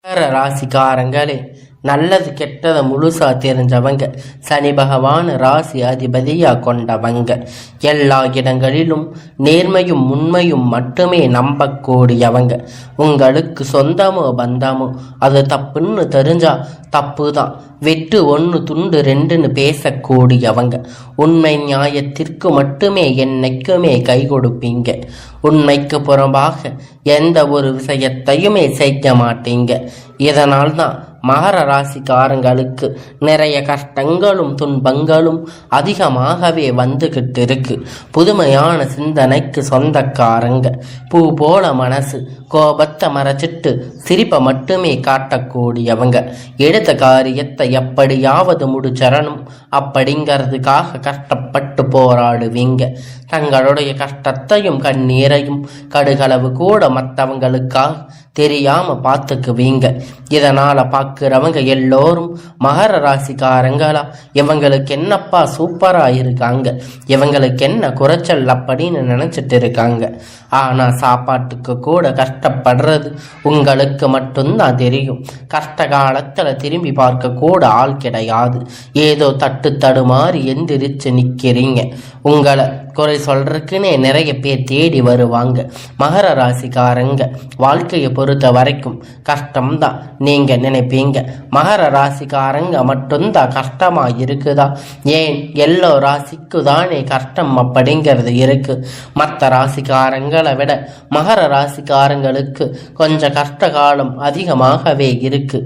மகர ராசிக்காரங்களே, நல்லது கெட்டதை முழுசா தெரிஞ்சவங்க, சனி பகவான் ராசி அதிபதியா கொண்டவங்க, எல்லா இடங்களிலும் நேர்மையும் உண்மையும் மட்டுமே நம்பக்கூடியவங்க. உங்களுக்கு சொந்தமோ பந்தமோ அது தப்புன்னு தெரிஞ்சா தப்பு தான், வெட்டு ஒன்று துண்டு ரெண்டுன்னு பேசக்கூடியவங்க. உண்மை நியாயத்திற்கு மட்டுமே என்னைக்குமே கை கொடுப்பீங்க. உண்மைக்கு புறம்பாக எந்த ஒரு விஷயத்தையுமே செய்ய மாட்டீங்க. இதனால்தான் மகர ராசிக்காரங்களுக்கு நிறைய கஷ்டங்களும் துன்பங்களும் அதிகமாகவே வந்துகிட்டு இருக்கு. புதுமையான சிந்தனைக்கு சொந்தக்காரங்க, பூ போல மனசு, கோபத்தை மறைச்சிட்டு சிரிப்பை மட்டுமே காட்டக்கூடியவங்க. எடுத்த காரியத்தை எப்படியாவது முடிச்சரணும் அப்படிங்கிறதுக்காக கஷ்டப்பட்டு போராடுவீங்க. தங்களுடைய கஷ்டத்தையும் கண்ணீரையும் கடுகளவு கூட மற்றவங்களுக்காக தெரியாம பார்த்துக்குவீங்க. இதனால பார்க்கிறவங்க எல்லோரும் மகர ராசிக்காரங்களா, இவங்களுக்கு என்னப்பா சூப்பரா இருக்காங்க, இவங்களுக்கு என்ன குறைச்சல் அப்படின்னு நினைச்சிட்டு இருக்காங்க. ஆனா சாப்பாட்டுக்கு கூட கஷ்டப்படுறது உங்களுக்கு மட்டும்தான் தெரியும். கஷ்ட காலத்துல திரும்பி பார்க்க கூட ஆள் கிடையாது. ஏதோ தட்டு தடுமாறி எந்திரிச்சு நிக்கிறீங்க. உங்களை குறை சொல்றதுக்குன்னே நிறைய பேர் தேடி வருவாங்க. மகர ராசிக்காரங்க வாழ்க்கையை பொறுத்த வரைக்கும் கஷ்டம்தான் நீங்க நினைப்பீங்க. மகர ராசிக்காரங்க மட்டும்தான் கஷ்டமா இருக்குதா? ஏன் எல்லா ராசிக்கு தானே கஷ்டம் அப்படிங்கிறது இருக்கு. மற்ற ராசிக்காரங்களை விட மகர ராசிக்காரங்களுக்கு கொஞ்சம் கஷ்ட காலம் அதிகமாகவே இருக்கு.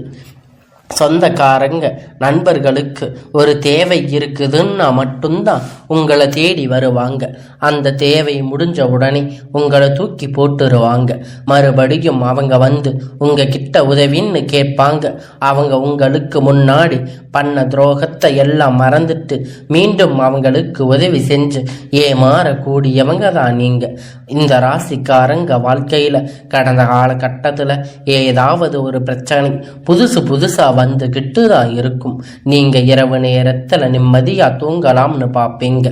சொந்தக்காரங்க நண்பர்களுக்கு ஒரு தேவை இருக்குதுன்னா மட்டும்தான் உங்களை தேடி வருவாங்க. அந்த தேவை முடிஞ்ச உடனே உங்களை தூக்கி போட்டுருவாங்க. மறுபடியும் அவங்க வந்து உங்ககிட்ட உதவின்னு கேட்பாங்க. அவங்க உங்களுக்கு முன்னாடி பண்ண துரோகத்தை எல்லாம் மறந்துட்டு மீண்டும் அவங்களுக்கு உதவி செஞ்சு ஏமாறக்கூடியவங்க தான் நீங்க. இந்த ராசிக்காரங்க வாழ்க்கையில கடந்த காலகட்டத்துல ஏதாவது ஒரு பிரச்சனை புதுசா வந்துகிட்டு தான் இருக்கும். நீங்க இரவு நேரத்துல நிம்மதியா தூங்கலாம்னு பார்ப்பீங்க.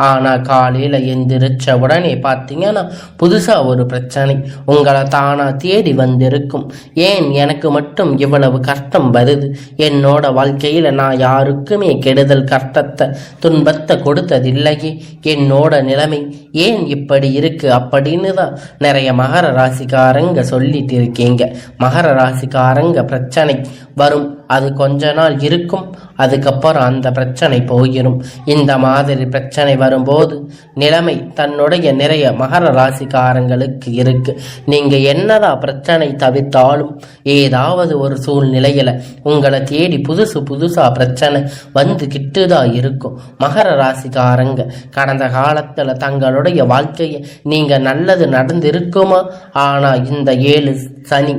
ஆனா காலையில எந்திரிச்ச உடனே பார்த்தீங்கன்னா புதுசா ஒரு பிரச்சனை உங்களை தானா தேடி வந்திருக்கும். ஏன் எனக்கு மட்டும் இவ்வளவு கஷ்டம் வருது? என்னோட வாழ்க்கையில நான் யாருக்குமே கெடுதல் கஷ்டத்தை துன்பத்தை கொடுத்ததில்லையே. என்னோட நிலைமை ஏன் இப்படி இருக்கு அப்படின்னு தான் நிறைய மகர ராசிக்காரங்க சொல்லிட்டு இருக்கீங்க. மகர ராசிக்காரங்க பிரச்சனை வரும், அது கொஞ்ச நாள் இருக்கும், அதுக்கப்புறம் அந்த பிரச்சனை போயிடும். இந்த மாதிரி பிரச்சனை வரும்போது நிலைமை தன்னுடைய நிறைய மகர ராசிக்காரங்களுக்கு இருக்கு. நீங்க என்னதான் பிரச்சனை தவிர்த்தாலும் ஏதாவது ஒரு சூழ்நிலையில உங்களை தேடி புதுசா பிரச்சனை வந்துகிட்டு தான் இருக்கும். மகர ராசிக்காரங்க கடந்த காலத்துல தங்களுடைய வாழ்க்கையை நீங்க நல்லது நடந்திருக்குமா? ஆனா இந்த 7 சனி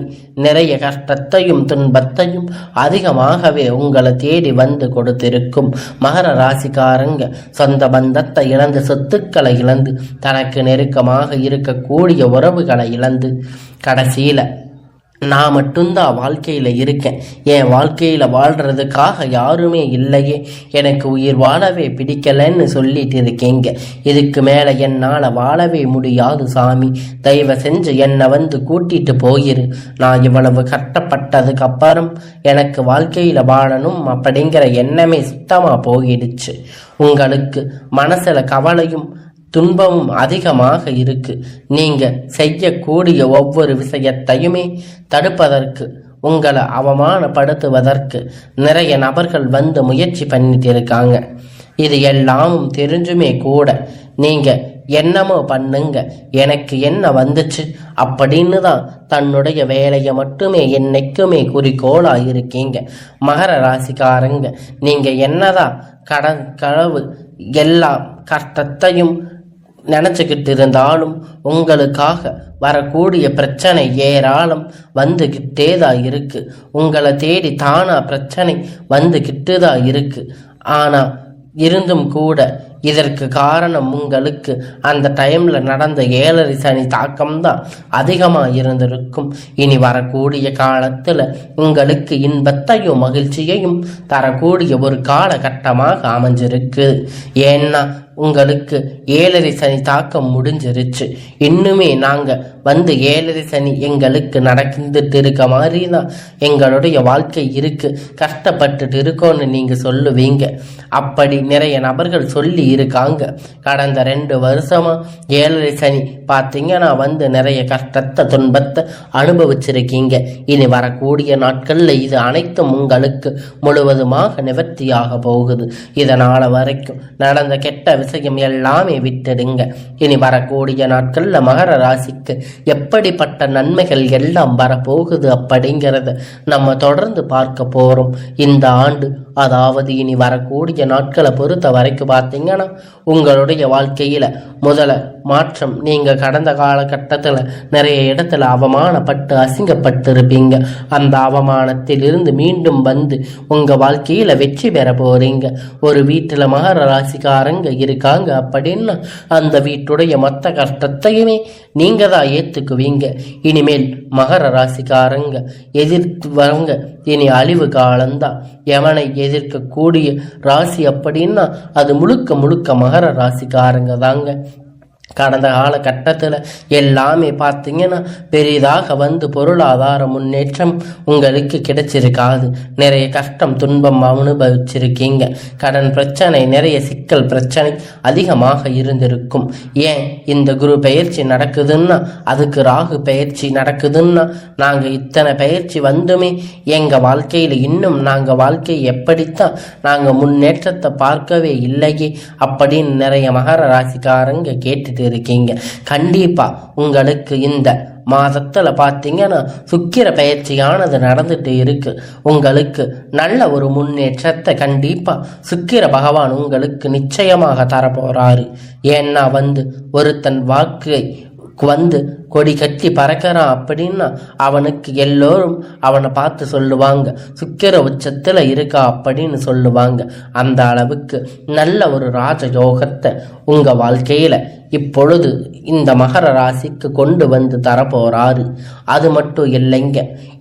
நிறைய கஷ்டத்தையும் துன்பத்தையும் அதிகமாகவே உங்களை தேடி வந்து கொடுத்திருக்கும். மகர ராசிக்காரங்க சொந்த பந்தத்தை இழந்து, சொத்துக்களை இழந்து, தனக்கு நெருக்கமாக இருக்கக்கூடிய உறவுகளை இழந்து, கடைசியில நான் மட்டும்தான் வாழ்க்கையில் இருக்கேன், என் வாழ்க்கையில் வாழ்கிறதுக்காக யாருமே இல்லையே, எனக்கு உயிர் வாழவே பிடிக்கலன்னு சொல்லிட்டு இருக்கீங்க. இதுக்கு மேலே என்னால் வாழவே முடியாது சாமி, தயவு செஞ்சு என்னை வந்து கூட்டிட்டு போயிரு. நான் இவ்வளவு கஷ்டப்பட்டதுக்கு அப்புறம் எனக்கு வாழ்க்கையில் வாழணும் அப்படிங்கிற எண்ணமே சுத்தமாக போயிடுச்சு. உங்களுக்கு மனசில் கவலையும் துன்பமும் அதிகமாக இருக்கு. நீங்க செய்யக்கூடிய ஒவ்வொரு விஷயத்தையுமே தடுப்பதற்கு, உங்களை அவமானப்படுத்துவதற்கு நிறைய நபர்கள் வந்து முயற்சி பண்ணிட்டு இருக்காங்க. இது எல்லாமும் தெரிஞ்சுமே கூட நீங்க என்னமோ பண்ணுங்க, எனக்கு என்ன வந்துச்சு அப்படின்னு தான் தன்னுடைய வேலையை மட்டுமே என்னைக்குமே குறிக்கோளா இருக்கீங்க. மகர ராசிக்காரங்க நீங்க என்னதான் களவு எல்லா கஷ்டத்தையும் நினச்சிக்கிட்டு இருந்தாலும் உங்களுக்காக வரக்கூடிய பிரச்சனை ஏராளம் வந்துக்கிட்டே தான் இருக்கு. உங்களை தேடி தானா பிரச்சனை வந்துக்கிட்டு தான் இருக்கு. ஆனால் இருந்தும் கூட இதற்கு காரணம் உங்களுக்கு அந்த டைம்ல நடந்த 7 சனி தாக்கம்தான் அதிகமாக இருந்திருக்கும். இனி வரக்கூடிய காலத்துல உங்களுக்கு இன்பத்தையும் மகிழ்ச்சியையும் தரக்கூடிய ஒரு காலகட்டமாக அமைஞ்சிருக்கு. ஏன்னா உங்களுக்கு 7.5 சனி தாக்கம் முடிஞ்சிருச்சு. இன்னுமே நாங்க வந்து 7.5 சனி எங்களுக்கு நடந்துட்டு இருக்க மாதிரி தான் எங்களுடைய வாழ்க்கை இருக்கு, கஷ்டப்பட்டுட்டு இருக்கோன்னு நீங்க சொல்லுவீங்க. அப்படி நிறைய நபர்கள் சொல்லி இருக்காங்க. கடந்த 2 வருஷமா 7.5 சனி பார்த்தீங்கன்னா வந்து நிறைய கஷ்டத்தை துன்பத்தை அனுபவிச்சிருக்கீங்க. இனி வரக்கூடிய நாட்கள்ல இது அனைத்தும் உங்களுக்கு முழுவதுமாக நிவர்த்தியாக போகுது. இதனால வரைக்கும் நடந்த கெட்ட விஷயம் எல்லாமே விட்டுடுங்க. இனி வரக்கூடிய நாட்கள்ல மகர ராசிக்கு எப்படிப்பட்ட நன்மைகள் எல்லாம் வரப்போகுது அப்படிங்கிறத நம்ம தொடர்ந்து பார்க்க போறோம். இந்த ஆண்டு, அதாவது இனி வரக்கூடிய நாட்களை பொறுத்த வரைக்கும் பார்த்தீங்கன்னா உங்களுடைய வாழ்க்கையில முதல மாற்றம். நீங்க கடந்த காலகட்டத்தில் நிறைய இடத்துல அவமானப்பட்டு அசிங்கப்பட்டு இருப்பீங்க. அந்த அவமானத்தில் இருந்து மீண்டும் வந்து உங்க வாழ்க்கையில வெற்றி பெற போறீங்க. ஒரு வீட்டுல மகர ராசிக்காரங்க இருக்காங்க அப்படின்னா அந்த வீட்டுடைய மொத்த கஷ்டத்தையுமே நீங்க தான் ஏத்துக்குவீங்க. இனிமேல் மகர ராசிக்காரங்க எதிர்த்து வரங்க இனி அழிவு காலம்தான். எவனை எதிர்க்கக்கூடிய ராசி அப்படின்னா அது முழுக்க முழுக்க மகர ராசிக்காரங்க தாங்க. கடந்த காலகட்டத்தில் எல்லாமே பார்த்தீங்கன்னா பெரிதாக வந்து பொருளாதார முன்னேற்றம் உங்களுக்கு கிடைச்சிருக்காது. நிறைய கஷ்டம் துன்பம் அனுபவிச்சிருக்கீங்க. கடன் பிரச்சனை, நிறைய சிக்கல் பிரச்சனை அதிகமாக இருந்திருக்கும். ஏன் இந்த குரு பயிற்சி நடக்குதுன்னா, அதுக்கு ராகு பயிற்சி நடக்குதுன்னா, நாங்கள் இத்தனை பயிற்சி வந்துமே எங்கள் வாழ்க்கையில் இன்னும் நாங்கள் வாழ்க்கையை எப்படித்தான் நாங்கள் முன்னேற்றத்தை பார்க்கவே இல்லையே அப்படின்னு நிறைய மகர ராசிக்காரங்க கேட்டுட்டு இருக்கீங்க. கண்டிப்பா உங்களுக்கு இந்த மாதத்துல பார்த்தீங்கன்னா சுக்கிர பயிற்சியானது நடந்துட்டு இருக்கு. உங்களுக்கு நல்ல ஒரு முன்னேற்றத்தை கண்டிப்பா சுக்கிர பகவான் உங்களுக்கு நிச்சயமாக தரப்போறாரு. ஏன்னா வந்து ஒருத்தன் வாக்கை வந்து கொடி கட்டி பறக்கிறான் அப்படின்னா அவனுக்கு எல்லோரும் அவனை பார்த்து சொல்லுவாங்க சுக்கிர உச்சத்துல இருக்கா அப்படின்னு சொல்லுவாங்க. அந்த அளவுக்கு நல்ல ஒரு ராஜயோகத்தை உங்க வாழ்க்கையில இப்பொழுது இந்த மகர ராசிக்கு கொண்டு வந்து தரப்போறாரு. அது மட்டும் இல்லைங்க,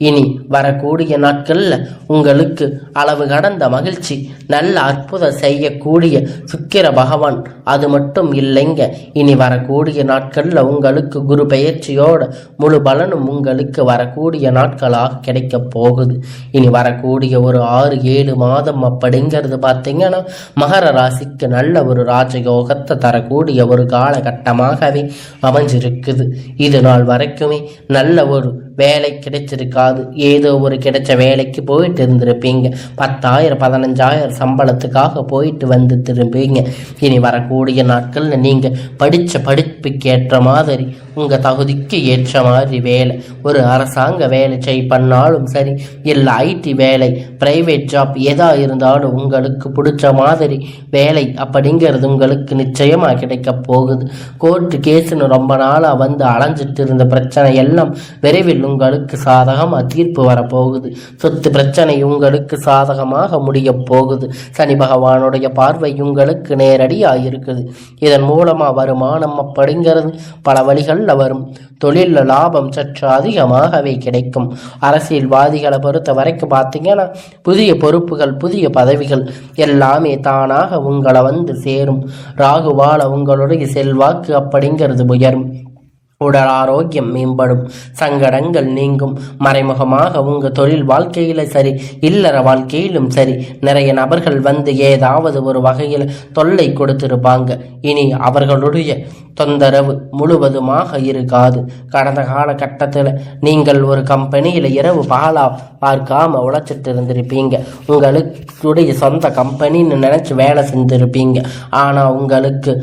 இனி வரக்கூடிய நாட்கள்ல உங்களுக்கு அளவு கடந்த மகிழ்ச்சி, நல்ல அற்புதம் செய்யக்கூடிய சுக்கிர பகவான். அது மட்டும் இல்லைங்க, இனி வரக்கூடிய நாட்கள்ல உங்களுக்கு குரு பயிற்சியோட முழு பலனும் உங்களுக்கு வரக்கூடிய நாட்களாக கிடைக்க போகுது. இனி வரக்கூடிய ஒரு 6-7 மாதம் அப்படிங்கிறது பார்த்தீங்கன்னா மகர ராசிக்கு நல்ல ஒரு ராஜயோகத்தை தரக்கூடிய ஒரு காலகட்டமாகவே அமைஞ்சிருக்குது. இது நாள் வரைக்குமே நல்ல ஒரு வேலை கிடைச்சிருக்காது. ஏதோ ஒரு கிடைச்ச வேலைக்கு போயிட்டு இருந்திருப்பீங்க. 10,000-15,000 சம்பளத்துக்காக போயிட்டு வந்து திரும்பீங்க. இனி வரக்கூடிய நாட்கள்ல நீங்க படிச்ச படிப்புக்கு ஏற்ற மாதிரி உங்க தகுதிக்கு ஏற்ற மாதிரி வேலை, ஒரு அரசாங்க வேலை பண்ணாலும் சரி, இல்லை ஐடி வேலை, பிரைவேட் ஜாப் எதா இருந்தாலும் உங்களுக்கு பிடிச்ச மாதிரி வேலை அப்படிங்கிறது உங்களுக்கு நிச்சயமா கிடைக்க போகுது. கோர்ட்டு கேஸ்ன்னு ரொம்ப நாளா வந்து அலைஞ்சிட்டு இருந்த பிரச்சனை எல்லாம் விரைவில் உங்களுக்கு சாதகமாக தீர்ப்பு வரப்போகுது. சொத்து பிரச்சனை உங்களுக்கு சாதகமாக முடிய போகுது. சனி பகவானுடைய பார்வை உங்களுக்கு நேரடியாக இருக்குது. இதன் மூலமா வருமானம் அப்படிங்கிறது பல வழிகளில் வரும். தொழில் லாபம் சற்று அதிகமாகவே கிடைக்கும். அரசியல்வாதிகளை பொறுத்த வரைக்கும் பார்த்தீங்கன்னா புதிய பொறுப்புகள், புதிய பதவிகள் எல்லாமே தானாக உங்களை வந்து சேரும். ராகுவால உங்களுடைய செல்வாக்கு அப்படிங்கிறது உயரும். உடல் ஆரோக்கியம் மேம்படும். சங்கடங்கள் நீங்கும். மறைமுகமாக உங்க தொழில் வாழ்க்கையில சரி, இல்லற வாழ்க்கையிலும் சரி, நிறைய நபர்கள் வந்து ஏதாவது ஒரு வகையில் தொல்லை கொடுத்திருப்பாங்க. இனி அவர்களுடைய தொந்தரவு முழுவதுமாக இருக்காது. கடந்த காலகட்டத்தில் நீங்கள் ஒரு கம்பெனியில் இரவு பகலா பார்க்காம உழைச்சிட்டு இருந்திருப்பீங்க. உங்களுடைய சொந்த கம்பெனின்னு நினைச்சு வேலை செஞ்சிருப்பீங்க. ஆனால் உங்களுக்கு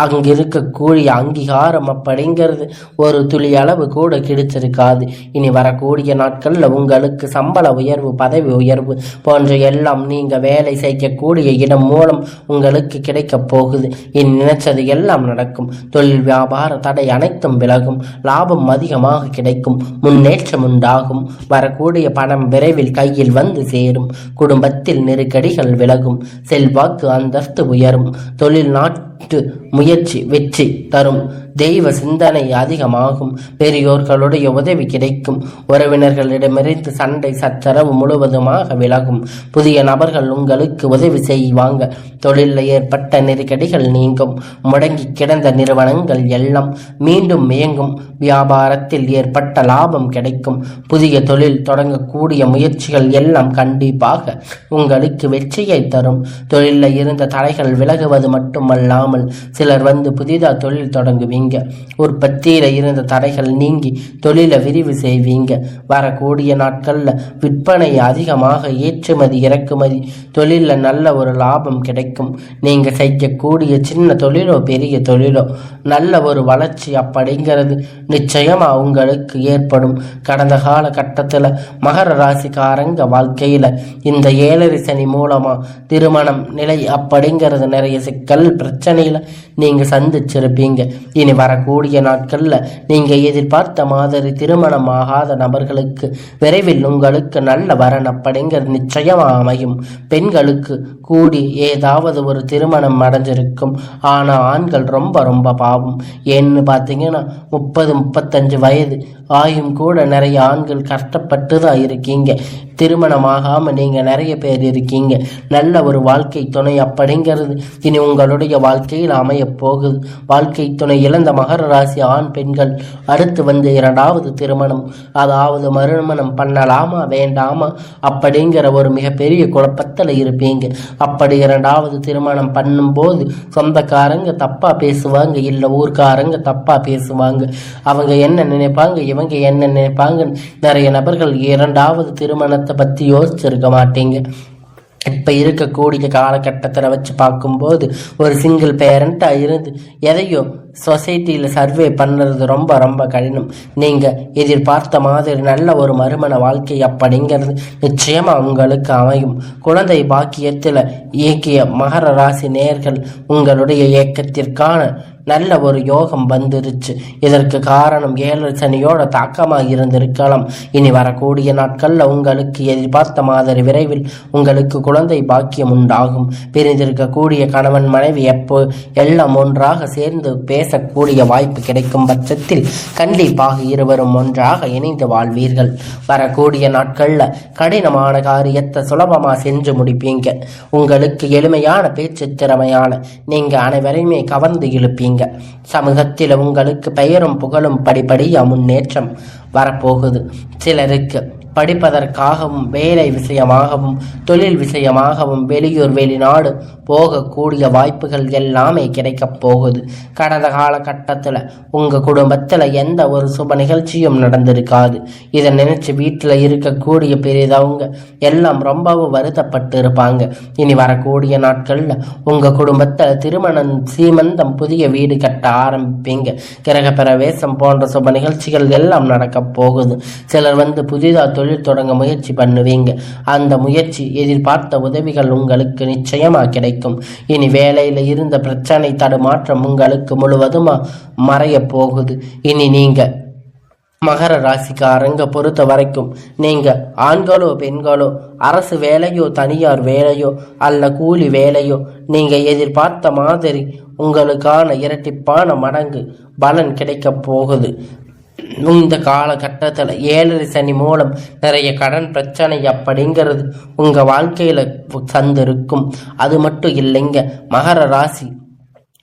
அங்கே இருக்கக்கூடிய அங்கீகாரம் அப்படிங்கிறது ஒரு துளி அளவு கூட கிடைச்சிருக்காது. இனி வரக்கூடிய நாட்களில் உங்களுக்கு சம்பள உயர்வு, பதவி உயர்வு போன்ற எல்லாம் நீங்கள் வேலை செய்யக்கூடிய இடம் மூலம் உங்களுக்கு கிடைக்க போகுது. இனி நினைச்சது எல்லாம் நடக்கும். தொழில் வியாபார தடை அனைத்தும் விலகும். லாபம் அதிகமாக கிடைக்கும். முன்னேற்றம் உண்டாகும். வரக்கூடிய பணம் விரைவில் கையில் வந்து சேரும். குடும்பத்தில் நெருக்கடிகள் விலகும். செல்வாக்கு அந்தஸ்து உயரும். தொழில் கஷ்டப்பட்டு முயற்சி வெற்றி தரும். தெய்வ சிந்தனை அதிகமாகும். பெரியோர்களுடைய உதவி கிடைக்கும். உறவினர்களிடமிருந்து சண்டை சச்சரவு முழுவதுமாக விலகும். புதிய நபர்கள் உங்களுக்கு உதவி செய்வாங்க. தொழிலில் ஏற்பட்ட நெருக்கடிகள் நீங்கும். முடங்கி கிடந்த நிறுவனங்கள் எல்லாம் மீண்டும் இயங்கும். வியாபாரத்தில் ஏற்பட்ட லாபம் கிடைக்கும். புதிய தொழில் தொடங்கக்கூடிய முயற்சிகள் எல்லாம் கண்டிப்பாக உங்களுக்கு வெற்றியை தரும். தொழிலில் இருந்த தடைகள் விலகுவது மட்டுமல்லாமல் சிலர் வந்து புதிதாக தொழில் தொடங்குவீங்க. உற்பத்தியில இருந்த தடைகள் நீங்கி தொழிலை விரிவு செய்வீங்க. வரக்கூடிய நாட்கள்ல விற்பனை அதிகமாக, ஏற்றுமதி இறக்குமதி தொழில நல்ல ஒரு லாபம் கிடைக்கும். நீங்க செய்யக்கூடிய சின்ன தொழிலோ பெரிய தொழிலோ நல்ல ஒரு வளர்ச்சி அப்படிங்கிறது நிச்சயமா உங்களுக்கு ஏற்படும். கடந்த கால கட்டத்துல மகர ராசிக்காரங்க வாழ்க்கையில இந்த 7 சனி மூலமா திருமணம் நிலை அப்படிங்கிறது நிறைய சிக்கல் பிரச்சனையில நீங்க சந்திச்சிருப்பீங்க. இனி வரக்கூடிய நாட்கள்ல நீங்க எதிர்பார்த்த மாதிரி திருமணம் ஆகாத நபர்களுக்கு விரைவில் உங்களுக்கு நல்ல வரன் அப்படிங்கிறது நிச்சயமா அமையும். பெண்களுக்கு கூடி ஏதாவது ஒரு திருமணம் அடைஞ்சிருக்கும். ஆனா ஆண்கள் ரொம்ப ரொம்ப பாவம். ஏன்னு பார்த்தீங்கன்னா 30-35 வயது ஆயும் கூட நிறைய ஆண்கள் கஷ்டப்பட்டு தான் இருக்கீங்க. திருமணமாகாம நீங்க நிறைய பேர் இருக்கீங்க. நல்ல ஒரு வாழ்க்கை துணை அப்படிங்கிறது இனி உங்களுடைய வாழ்க்கையில் அமைய போகுது. வாழ்க்கை துணை இழந்த மகர ராசி ஆண் பெண்கள் அடுத்து வந்து 2வது திருமணம், அதாவது மறுமணம் பண்ணலாமா வேண்டாமா அப்படிங்கிற ஒரு மிகப்பெரிய குழப்பத்தில் இருப்பீங்க. அப்படி 2வது திருமணம் பண்ணும்போது சொந்தக்காரங்க தப்பா பேசுவாங்க, இல்லை ஊர்க்காரங்க தப்பா பேசுவாங்க. அவங்க என்ன நினைப்பாங்க, இவங்க என்ன நினைப்பாங்க. நிறைய நபர்கள் 2வது திருமணத்தை பத்தி யோசிச்சிருக்க மாட்டீங்க. இப்போ இருக்கக்கூடிய காலகட்டத்தில் வச்சு பார்க்கும்போது ஒரு சிங்கிள் பேரண்ட்டாக இருந்து எதையோ சொசைட்டியில் சர்வே பண்ணுறது ரொம்ப ரொம்ப கடினம். நீங்கள் எதிர்பார்த்த மாதிரி நல்ல ஒரு மறுமண வாழ்க்கை அப்படிங்கிறது நிச்சயமாக உங்களுக்கு அமையும். குழந்தை பாக்கியத்தில் இயக்கிய மகர ராசி நேயர்கள் உங்களுடைய இயக்கத்திற்கான நல்ல ஒரு யோகம் வந்துருச்சு. இதற்கு காரணம் 7 சனியோட தாக்கமாக இருந்திருக்கலாம். இனி வரக்கூடிய நாட்களில் உங்களுக்கு எதிர்பார்த்த மாதிரி விரைவில் உங்களுக்கு குழந்தை பாக்கியம் உண்டாகும். பிரிந்திருக்கக்கூடிய கணவன் மனைவி எப்போ எல்லாம் ஒன்றாக சேர்ந்து பேசக்கூடிய வாய்ப்பு கிடைக்கும் பட்சத்தில் கண்டிப்பாக இருவரும் ஒன்றாக இணைந்து வாழ்வீர்கள். வரக்கூடிய நாட்களில் கடினமான காரியத்தை சுலபமாக செஞ்சு முடிப்பீங்க. உங்களுக்கு எளிமையான பேச்சு திறமையான நீங்கள் அனைவரையுமே கவர்ந்து இழுப்பீங்க. சமூகத்தில் உங்களுக்கு பெயரும் புகழும் படிப்படியா முன்னேற்றம் வரப்போகுது. சிலருக்கு படிப்பதற்காகவும் வேலை விஷயமாகவும் தொழில் விஷயமாகவும் வெளியூர் வெளிநாடு போகக்கூடிய வாய்ப்புகள் எல்லாமே கிடைக்கப் போகுது. கடந்த காலகட்டத்தில் உங்கள் குடும்பத்தில் எந்த ஒரு சுப நிகழ்ச்சியும் நடந்திருக்காது. இதை நினைச்சு வீட்டில் இருக்கக்கூடிய பெரியதவங்க எல்லாம் ரொம்பவும் வருத்தப்பட்டு இருப்பாங்க. இனி வரக்கூடிய நாட்களில் உங்கள் குடும்பத்தில் திருமணம், சீமந்தம், புதிய வீடு கட்ட ஆரம்பிப்பீங்க. கிரக பிரவேசம் போன்ற சுப நிகழ்ச்சிகள் எல்லாம் நடக்கப் போகுது. சிலர் வந்து புதிதாக தொழில் தொடங்க முயற்சி பண்ணுவீங்க. அந்த முயற்சி எதிர்பார்த்த உதவிகள் உங்களுக்கு நிச்சயமா கிடைக்கும். இனி வேலையில இருந்த பிரச்சனை தடுமாற்றம் உங்களுக்கு முழுவதுமா மறைய போகுது. இனி நீங்க மகர ராசிக்காரங்க பொறுத்த வரைக்கும் நீங்க ஆண்களோ பெண்களோ அரசு வேலையோ தனியார் வேலையோ அல்ல கூலி வேலையோ நீங்க எதிர்பார்த்த மாதிரி உங்களுக்கான இரட்டிப்பான மடங்கு பலன் கிடைக்க போகுது. இந்த காலகட்டத்தில் 7 சனி மூலம் நிறைய கடன் பிரச்சனை அப்படிங்கிறது உங்க வாழ்க்கையில சந்திருக்கும். அது மட்டும் இல்லைங்க, மகர ராசி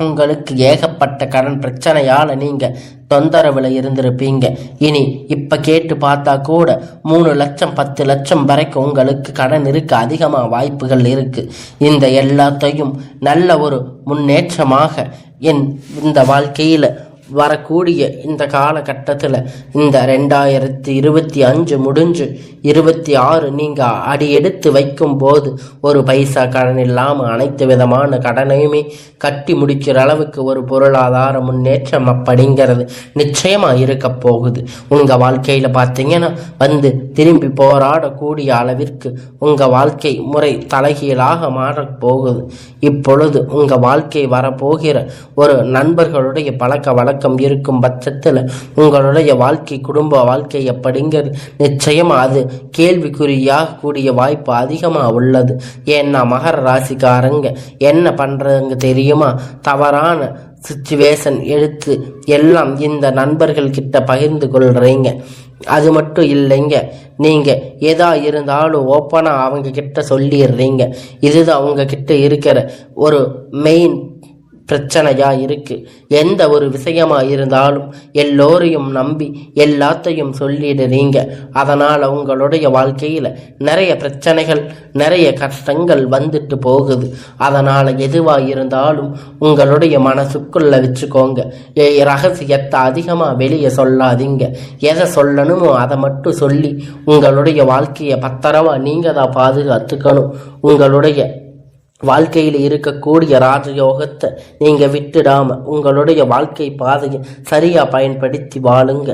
உங்களுக்கு ஏகப்பட்ட கடன் பிரச்சனையால நீங்க தொந்தரவுல இருந்திருப்பீங்க. இனி இப்ப கேட்டு பார்த்தா கூட 3 லட்சம் 10 லட்சம் வரைக்கும் உங்களுக்கு கடன் இருக்க அதிகமாக வாய்ப்புகள் இருக்கு. இந்த எல்லாத்தையும் நல்ல ஒரு முன்னேற்றமாக இந்த வாழ்க்கையில வரக்கூடிய இந்த காலகட்டத்தில் இந்த 2025 முடிஞ்சு 26 நீங்கள் அடி எடுத்து வைக்கும் போது ஒரு பைசா கடன் இல்லாமல் அனைத்து விதமான கடனையுமே கட்டி முடிக்கிற அளவுக்கு ஒரு பொருளாதார முன்னேற்றம் அப்படிங்கிறது நிச்சயமாக இருக்க போகுது. உங்கள் வாழ்க்கையில் பார்த்தீங்கன்னா வந்து திரும்பி போராடக்கூடிய அளவிற்கு உங்கள் வாழ்க்கை முறை தலைகீழாக மாறப்போகுது. இப்பொழுது உங்கள் வாழ்க்கை வரப்போகிற ஒரு நண்பர்களுடைய பழக்க பழக்கம் இருக்கும் பட்சத்தில் உங்களுடைய வாழ்க்கை குடும்ப வாழ்க்கை எப்படிங்கிறது நிச்சயமா அது கேள்விக்குறியாக கூடிய வாய்ப்பு அதிகமாக உள்ளது. ஏன்னா மகர ராசிக்காரங்க என்ன பண்றதுங்க தெரியுமா, தவறான சிச்சுவேஷன் எடுத்து எல்லாம் இந்த நண்பர்கள் கிட்ட பகிர்ந்து கொள்றீங்க. அது மட்டும் இல்லைங்க, நீங்க எதா இருந்தாலும் ஓப்பனா அவங்க கிட்ட சொல்லிடுறீங்க. இதுதான் அவங்க கிட்ட இருக்கிற ஒரு மெயின் பிரச்சனையா இருக்கு. எந்த ஒரு விஷயமா இருந்தாலும் எல்லோரையும் நம்பி எல்லாத்தையும் சொல்லிடுறீங்க. அதனால உங்களுடைய வாழ்க்கையில நிறைய பிரச்சனைகள் நிறைய கஷ்டங்கள் வந்துட்டு போகுது. அதனால எதுவா இருந்தாலும் உங்களுடைய மனசுக்குள்ள வச்சுக்கோங்க. ரகசியத்தை அதிகமா வெளியே சொல்லாதீங்க. எதை சொல்லணுமோ அதை மட்டும் சொல்லி உங்களுடைய வாழ்க்கையை பத்திரமா நீங்க தான் பாதுகாத்துக்கணும். உங்களுடைய வாழ்க்கையில் இருக்கக்கூடிய ராஜயோகத்தை நீங்க விட்டுடாம உங்களுடைய வாழ்க்கை பாதையை சரியா பயன்படுத்தி வாழுங்க.